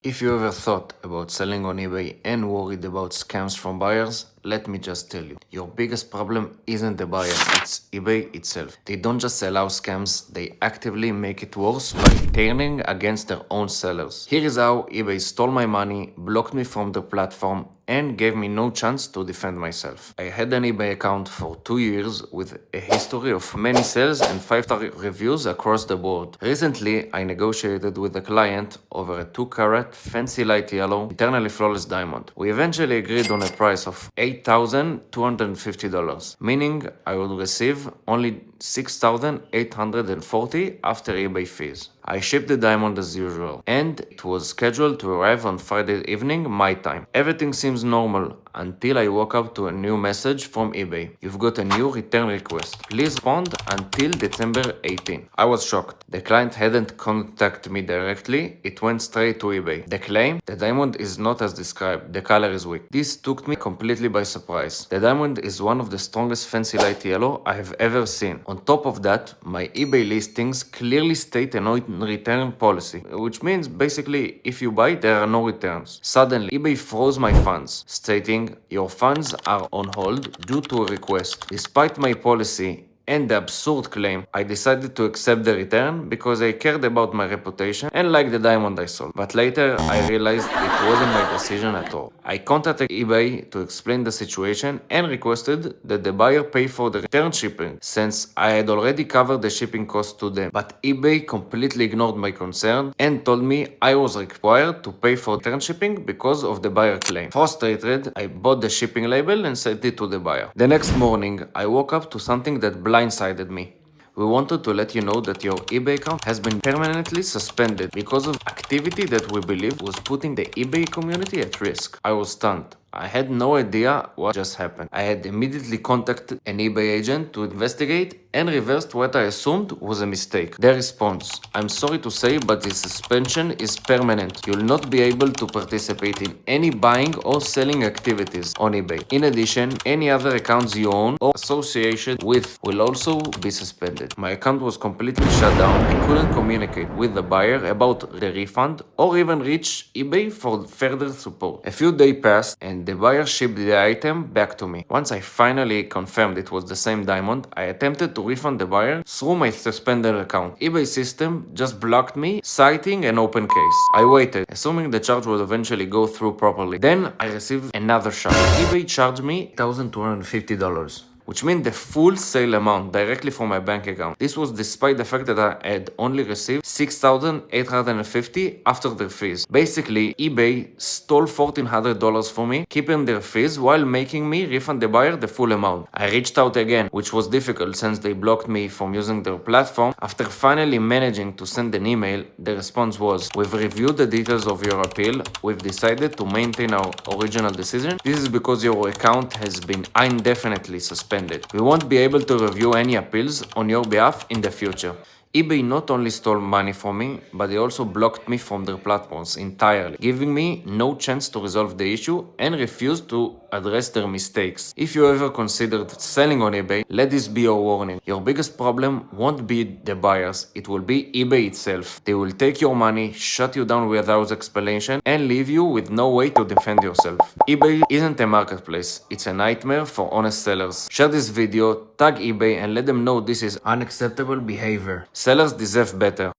If you ever thought about selling on eBay and worried about scams from buyers, let me just tell you, your biggest problem isn't the buyer, it's eBay itself. They don't just allow scams, they actively make it worse by turning against their own sellers. Here is how eBay stole my money, blocked me from the platform, and gave me no chance to defend myself. I had an eBay account for 2 years with a history of many sales and 5-star reviews across the board. Recently, I negotiated with a client over a 2-carat fancy light yellow, eternally flawless diamond. We eventually agreed on a price of $8,250, meaning I would receive only $6,840 after eBay fees. I shipped the diamond as usual, and it was scheduled to arrive on Friday evening my time. Everything seems normal until I woke up to a new message from eBay. You've got a new return request. Please respond until December 18. I was shocked. The client hadn't contacted me directly, it went straight to eBay. The claim, the diamond is not as described, the color is weak. This took me completely by surprise. The diamond is one of the strongest fancy light yellow I have ever seen. On top of that, my eBay listings clearly state a no return policy, which means basically if you buy, there are no returns. Suddenly, eBay froze my funds, stating your funds are on hold due to a request. Despite my policy and the absurd claim, I decided to accept the return because I cared about my reputation and liked the diamond I sold. But later, I realized it wasn't my decision at all. I contacted eBay to explain the situation and requested that the buyer pay for the return shipping, since I had already covered the shipping cost to them. But eBay completely ignored my concern and told me I was required to pay for return shipping because of the buyer claim. Frustrated, I bought the shipping label and sent it to the buyer. The next morning, I woke up to something that blindsided me. We wanted to let you know that your eBay account has been permanently suspended because of activity that we believe was putting the eBay community at risk. I was stunned. I had no idea what just happened. I had immediately contacted an eBay agent to investigate and reversed what I assumed was a mistake. Their response: I'm sorry to say, but the suspension is permanent. You'll not be able to participate in any buying or selling activities on eBay. In addition, any other accounts you own or association with will also be suspended. My account was completely shut down. I couldn't communicate with the buyer about the refund or even reach eBay for further support. A few days passed and the buyer shipped the item back to me. Once I finally confirmed it was the same diamond, I attempted to refund the buyer through my suspended account. eBay system just blocked me, citing an open case. I waited, assuming the charge would eventually go through properly. Then I received another shock. eBay charged me $1,250. Which meant the full sale amount directly from my bank account. This was despite the fact that I had only received $6,850 after their fees. Basically, eBay stole $1,400 from me, keeping their fees while making me refund the buyer the full amount. I reached out again, which was difficult since they blocked me from using their platform. After finally managing to send an email, the response was, "We've reviewed the details of your appeal. We've decided to maintain our original decision. This is because your account has been indefinitely suspended. We won't be able to review any appeals on your behalf in the future." eBay not only stole money from me, but they also blocked me from their platforms entirely, giving me no chance to resolve the issue and refused to address their mistakes. If you ever considered selling on eBay, let this be your warning. Your biggest problem won't be the buyers, it will be eBay itself. They will take your money, shut you down without explanation, and leave you with no way to defend yourself. eBay isn't a marketplace, it's a nightmare for honest sellers. Share this video, tag eBay, and let them know this is unacceptable behavior. Sellers deserve better.